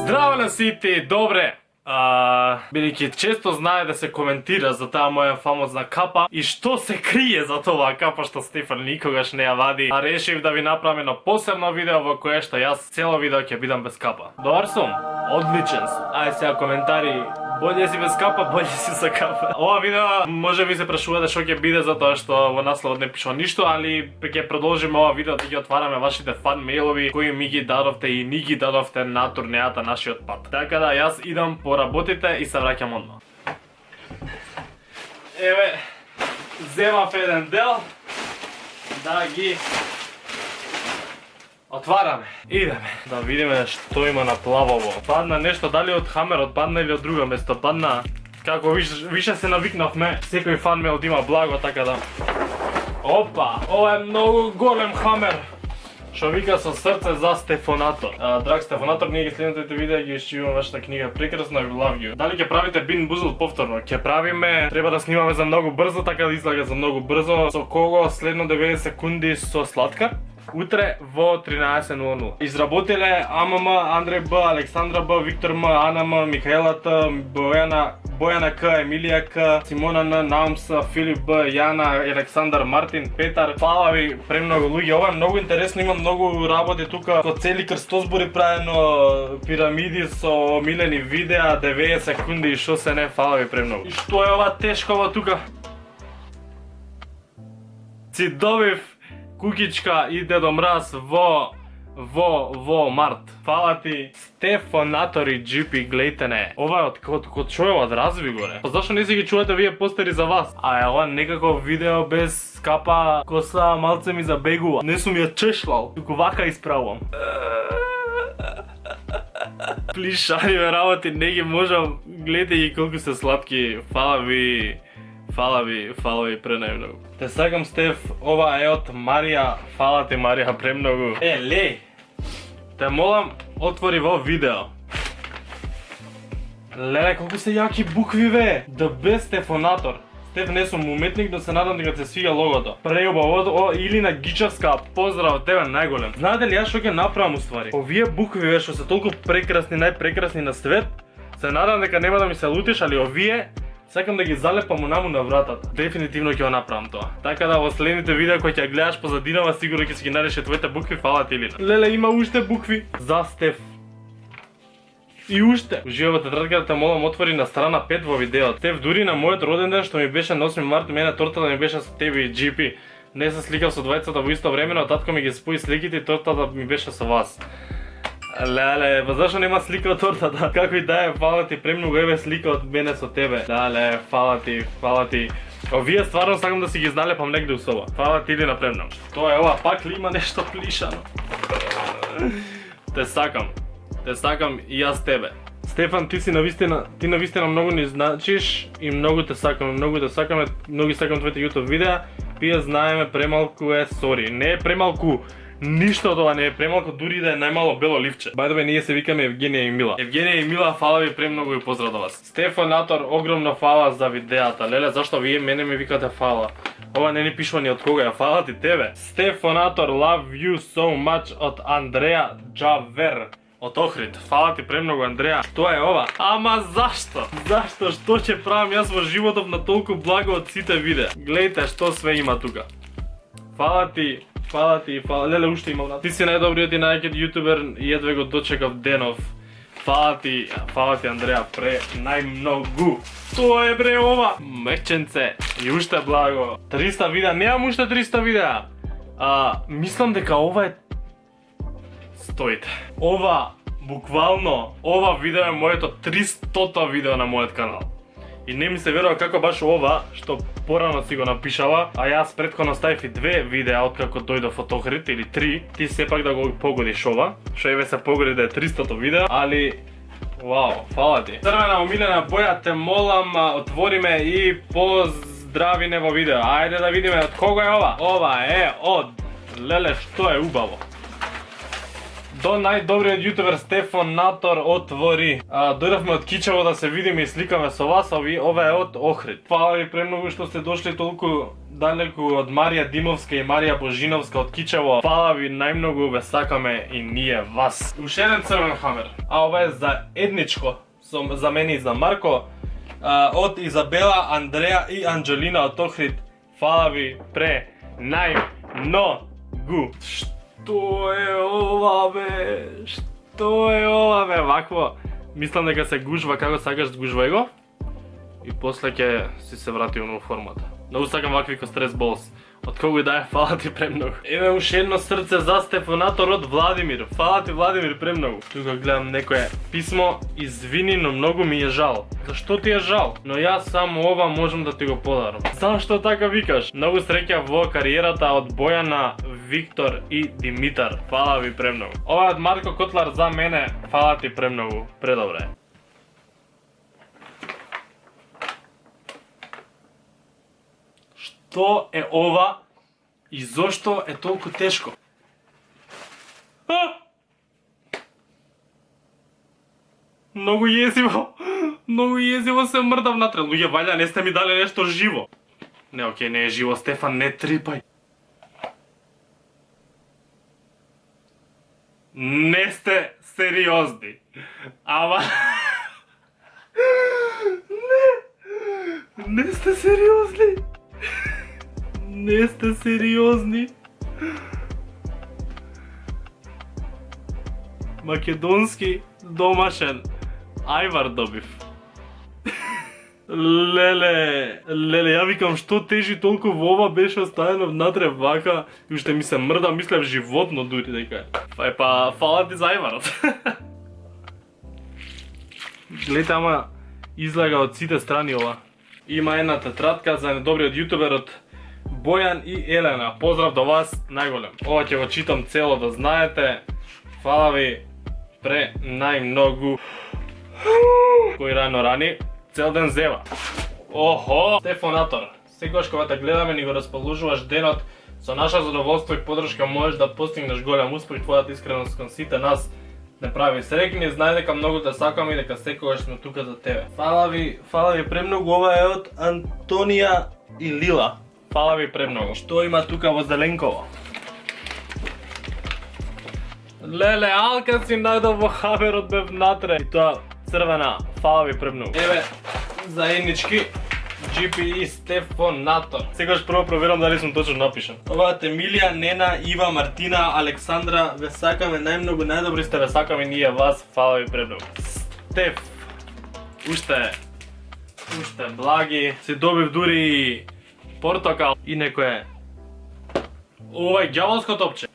Zdravo na siti, dobre! Бидејќи често знае да се коментира за таа моја фамозна капа и што се крие за тоа капа што Стефан никогаш не ја вади, решив да ви направам едно посебно видео во кое што јас цело видео ќе бидам без капа. Добар сум? Одличен сум. Ајде сега коментари, болje си без капа, болje си со капа. Ова видео може би се прашувате што ќе биде затоа што во насловот не пишува ништо, али ќе продолжиме ова видео да ги отвараме вашите фан мејлови кои ми ги дадовте и ни ги дадовте на турнејата нашиот пат. Така да јас идам по работите и се враќам одма. Еве, земав еден дел да ги отвараме. Идеме да видиме што има на плавово. Падна нешто, дали од Хамерот падна или од друго место падна. Како више се навикнавме, секој фан мејл има благо, така да. Опа, ова е многу голем Хамер. Што вика со срце за Стефонатор. Драг Стефонатор, ние ги следните видеа ги исчиваме вашата книга прекрасна, I love you. Дали ќе правите Бин Бузл повторно? Ќе правиме, треба да снимаме за многу брзо, така да излага за многу брзо. Со кого следно 90 секунди со Сладкар? Утре во 13:00. Изработиле АММ, Андреј Б, Александра Б, Виктор М, Ана М, Михаела Т, Бојана К, Емилија К, Симона Н, Наумс, Филип Б, Јана, Александар, Мартин, Петар. Фала ви премногу луѓе. Ова е многу интересно, има многу работи тука. Со цели крстозбори правено, пирамиди со омилени видеа, 90 секунди и шо се не, фала ви премногу. И што е ова тешково тука? Си добив Кукичка и Дедо Мраз во март. Фала ти Стефонатори GP, гледајте не. Ова е од шо е од разви горе. Зашто не си ги чувате вие постери за вас? А е ова некако видео без капа, коса малце ми забегува. Не сум ја чешлал, туку вака исправувам. Плишариве работи, не ги можам. Гледате ги колку се сладки. Фала ви пренајмногу. Те сакам, Стеф, ова е од Марија. Фала ти, Марија, премногу. Леј! Те молам, отвори во видео. Леле, колку се јаки букви, ве! The best Стефонатор. Стеф, не сум уметник, но се надам дека се свига логото. Преубаво, Илина Гичевска, поздрав од тебе, најголем. Знаете ли јас што ќе направам уствари? Овие букви, ве, што се толку прекрасни, најпрекрасни на свет, се надам дека нема да ми се лутиш, али овие сакам да ги залепам унаму на вратата. Дефинитивно ќе го направам тоа. Така да во следните видеа кои ќе гледаш позадинава, сигурно ќе си ги најдеш твоите букви. Фала ти, Илина. Леле, има уште букви за Стеф. И уште. Ужива во тетрадката, те молам, отвори на страна 5 во видеото. Стеф, дури на мојот роден ден што ми беше на 8 март, мене тортата ми беше со тебе и GP. Не се сликав со двајцата во исто време, но татко ми ги спои сликите и тортата ми беше со вас. Леле, зашо нема слика од тортата? Како и да е, фала ти премногу, еве слика од мене со тебе. Леле, фала ти. Овие стварно сакам да си ги залепам негде у соба. Фала ти, Илина, премногу. Тоа е ова, пак ли има нешто плишано? Те сакам и јас тебе. Стефан, ти навистина многу ни значиш и многу те сакам, многу сакам твоите YouTube видеа. Пие знаеме, премалку е, сори. Не е премалку. Ништо од ова не е премалку, дури да е најмало бело ливче. By the way, ние се викаме Евгенија и Мила. Евгенија и Мила, фала ви премногу и поздрав до вас. Стефонатор, огромно фала за видеата. Леле, зашто вие мене ми викате фала? Ова не ни пишува ни од кога ја, фала ти тебе. Стефонатор, love you so much од Андреја Джавер. Од Охрид, фала ти премногу, Андреја. Што е ова? Ама зашто? Зашто? Што ќе правам јас во животов на толку благо од сите видеа? Гледајте што све има тука. Фала ти. Леле, уште имам. Ти си најдобриот и најакиот јутубер и едве го дочекав денов. Фала ти, Андреја, најмногу. Тоа е бре ова. Меченце. И уште благо. 300 видеа, немам уште 300 видеа. Мислам дека ова е... Стоите. Буквално, ова видео е моето 300-то видео на мојот канал. И не ми се верува како баш ова, што порано си го напишала, а јас претходно ставив и 2 видеа откако дојдов од Охрид, или 3, ти сепак да го погодиш ова, што еве се погоди да е 300-то видео, али... Вау, фала ти. Црвена омилена боја, те молам, отвориме и поздравине во видео. Ајде да видиме од кого е ова. Ова е од... Леле, што е убаво. До најдобриот јутубер Стефонатор отвори. Дојдовме од Кичево да се видиме и сликаме со вас, ова е од Охрид. Фала ви премногу што сте дошли толку далеку од Марија Димовска и Марија Божиновска од Кичево. Фала ви најмногу, ве сакаме и ние вас. Уште еден црвен хамер. Ова е за едничко, за мене и за Марко. Од Изабела, Андреја и Анџелина од Охрид. Фала ви најмногу. Што е ова бе? Што е ова бе? Вакво, мислам дека се гужва како сакаш гужвај го. И после ќе си се врати во формата. Многу сакам вакви ко стрес болс. Од кого и да е, фала ти премногу. Еве уште едно срце за Стефонатор од Владимир. Фала ти Владимир премногу. Тука гледам некое писмо. Извини, но многу ми е жал. Зашто ти е жал? Но јас само ова можам да ти го подарам. Зашто така викаш? Многу среќа во кариерата од Бојана, Виктор и Димитар. Фала ви премногу. Ова е од Марко Котлар за мене. Фала ти премногу. Предобре. Што е ова и зошто е толку тешко? Многу језиво. Многу језиво се мрдав натре. Луѓе, ваља, не сте ми дали нешто живо. Не, окей, не е живо. Стефан, не трипај. Не сте сериозни. Ама... Не сте сериозни. Не сте сериозни. Македонски домашен ајвар добив. Леле, ја викам што тежи толку во ова беше оставено внатре вака и уште ми се мрда, мислев животно дури дека. Па фала ти за ајварот. Гледате, ама излага од сите страни ова. Има една тетрадка за недобриот јутубер од Бојан и Елена. Поздрав до вас, најголем. Ова ќе го читам цело да знаете. Фала ви најмногу. Кој рано рани, цел ден зева. Охо! Стефонатор, секогаш кога те гледаме ни го расположуваш денот, со наша задоволство и подршка можеш да постигнеш голем успех. Твојата искреност кон сите нас не прави среќни, знај дека многу те сакаме и дека секогаш сме тука за тебе. Фала ви премногу. Ова е од Антонија и Лила. Фала ви премногу. Што има тука во зеленково? Леле, алка си најдов во хаберот бе внатре. И тоа црвена. Фала ви премногу. Еве, заеднички GPE Стефонатор. Секогаш прво проверам дали сум точно напишан. Ова е Емилија, Нена, Ива, Мартина, Александра. Ве сакаме најмногу, најдобри сте, ве сакаме ние вас. Фала ви премногу. Стеф. Уште благи. Се добив дури портокал и некое. Ова е ѓаволско топче.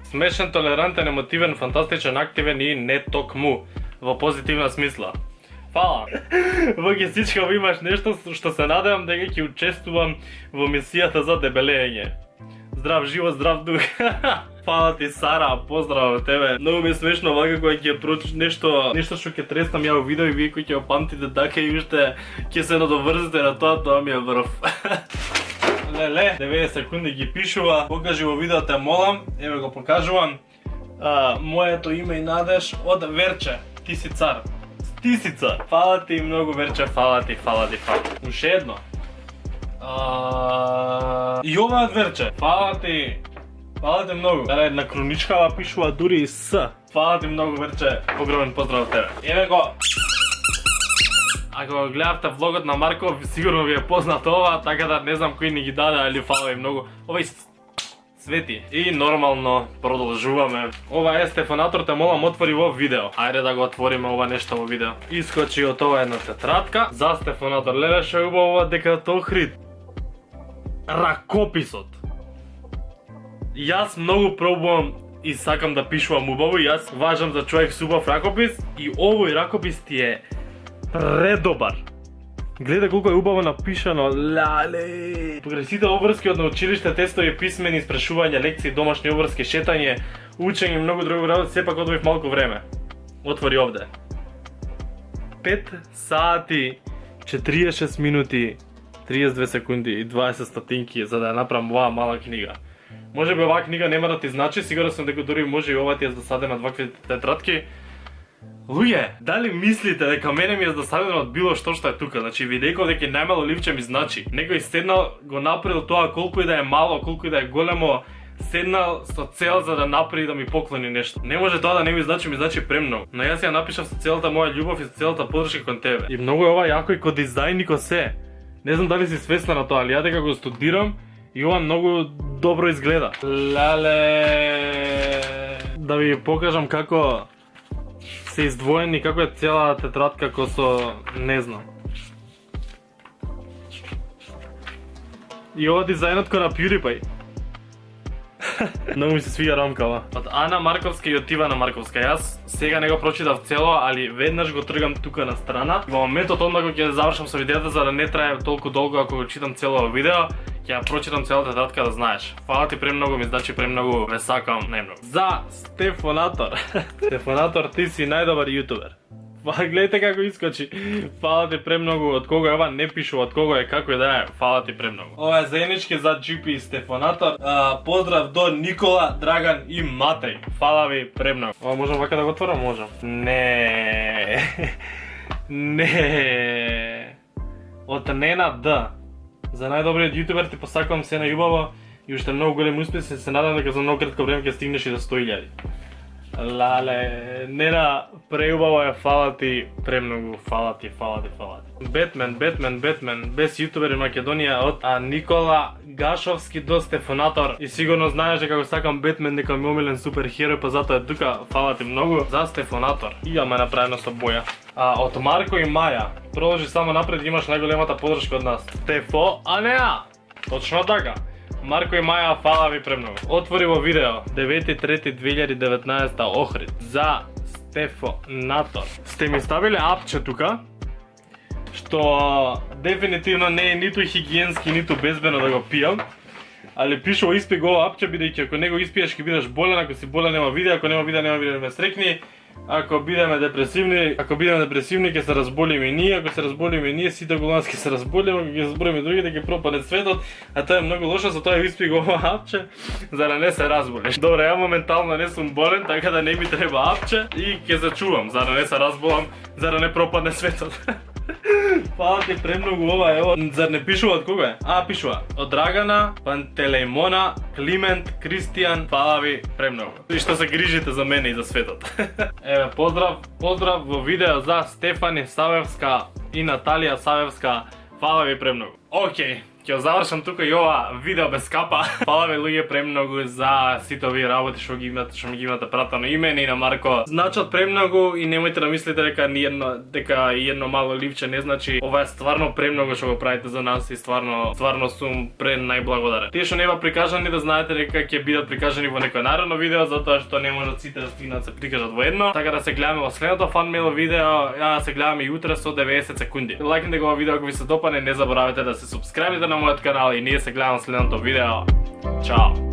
Смешен, толерантен, емотивен, фантастичен, активен и не токму. Во позитивна смисла. Фала. Во Гесичков имаш нешто што се надевам дека ќе учествувам во мисијата за дебелење. Здрав живот, здрав дух. Фала ти, Сара, поздрав од тебе. Многу ми е смешно вака кога ќе прочиш нешто што ќе треснам ја во видео и вие кои ќе го памтите така и уште ќе се надоврзите на тоа ми е врв. Леле, 90 секунди ги пишува. Покажи во видео, те молам. Еве го покажувам. Моето име и надеж од Верче. Ти си цар. Ти си цар. Фала ти многу, Верче, фала ти. Уште едно. И ова од Верче. Фала ти многу. На круничкава пишува дури и С. Фала ти многу, Верче. Огромен поздрав од тебе. Еве го. Ако го гледавте влогот на Марко, сигурно ви е познато ова, така да не знам кој ни ги даде, али фала ви многу. Ова е свети. И нормално продолжуваме. Ова е Стефонатор, те молам отвори во видео. Ајде да го отвориме ова нешто во видео. Искочи од ова една тетрадка за Стефонатор. Леле, шо е убаво дека тоа Охрид. Ракописот. Јас многу пробувам и сакам да пишувам убаво, јас важам за човек со убав ракопис и овој ракопис ти е предобар. Гледа колку е убаво напишано, лале. Покрај сите обврски од на училиште, тестови, писмени, спрашување, лекции, домашни обврски, шетање, учење и многу други работи, сепак одвоив малку време. Отвори овде. 5 сати, 46 минути, 32 секунди и 20 стотинки за да ја направам оваа мала книга. Може би оваа книга нема да ти значи, сигурен сум дека дури може и ова ти е засадена вакви тетрадки. Луѓе, дали мислите дека мене ми е засадено од било што е тука? Значи видејко дека најмало ливче ми значи. Некој седнал, го направил тоа колку и да е мало, колку и да е големо, седнал со цел за да направи да ми поклони нешто. Не може тоа да не ми значи премногу. Но јас ја напишав со целата моја љубов и со целата подршка кон тебе. И многу е ова јако и ко дизајн и ко се. Не знам дали си свесна на тоа, али ја дека го студирам и ова многу добро изгледа. Леле, да ви покажам како се издвоени, како е цела тетрадка како со, не знам. И ова дизајнот ко на PewDiePie. Многу ми се свија рамкава. Од Ана Марковска и од Ивана Марковска. Јас сега не го прочитав цело, али веднаш го тргам тука на страна. Во моментот онда кога ќе завршам со видеото, за да не трае толку долго ако го читам цело видео, ќе ја прочитам целата тетрадка да знаеш. Фала ти премногу, ми значи премногу, ве сакам најмногу. За Стефонатор. Стефонатор, ти си најдобар јутубер. Гледайте како искочи. Фала ти премногу, од кого е ова не пишу, од кого е, како е да е. Фала ти премногу. Ова е заеднички за GP и Стефонатор. Поздрав до Никола, Драган и Матеј. Фала ви премногу. Ова можам вака да го отворам? Можам. Не. Не. Од Нена Д. За најдобриот јутубер ти посакувам се најубаво и уште многу големи успеси, се надам дека за многу кратко време ќе стигнеш и до 100.000. Лале, Нена, преубаво е, фала ти премногу, фала ти. Бетмен, без јутубери Македонија од Никола Гашовски до Стефонатор. И сигурно знаеш дека го сакам Бетмен, дека ми омилен супер херој, па затоа е тука, фала ти многу за Стефонатор. И ама направено со боја. Од Марко и Маја, продолжи само напред, имаш најголемата подршка од нас. Стефо, а не а! Точно така. Марко и Маја, фала ви премногу. Отвори во видео 9.3.2019 Охрид за Стефонатор. Сте ми ставиле апче тука, што дефинитивно не е ниту хигиенски, ниту безбедно да го пијам. Али пишува испи го апче, бидејќи ако не го испиеш ќе бидеш болен, ако си болен нема видео, ако нема видео нема видео ме срекни. Ако бидеме депресивни ќе се разболиме и ние, ако се разболиме и ние, сите голански ќе се разболиме, ако ќе разболиме другите ќе пропадне светот, а тоа е многу лошо, затоа испи го ова апче, за да не се разболиш. Добре, ја моментално не сум болен, така да не ми треба апче и ќе се чувам, за да не се разболам, за да не пропадне светот. Фала ти премногу ова, ево. Зар не пишува од кога е? Пишува. Од Драгана, Пантелеймона, Климент, Кристијан, фала ви премногу. И што се грижите за мене и за светот. Еве, поздрав во видео за Стефани Савевска и Наталија Савевска. Фала ви премногу. Океј. Ќе завршам тука и ова видео без капа. Фала ви луѓе премногу за сите овие работи што ми ги имате пратено и мене и на Марко. Значат премногу и немојте да мислите дека едно мало ливче не значи. Ова е стварно премногу што го правите за нас и стварно сум најблагодарен. Тие што нема прикажани да знаете дека ќе бидат прикажани во некој наредно видео, затоа што не можат сите да стигнат да се прикажат во едно. Така да се гледаме во следното фанмейл видео, ја се гледаме и утре со 90 секунди. Лајкнете го ова видео ако ви се допадне, не заборавајте да се супскрајбите на мојот канал и ние се гледаме следното видео. Чао!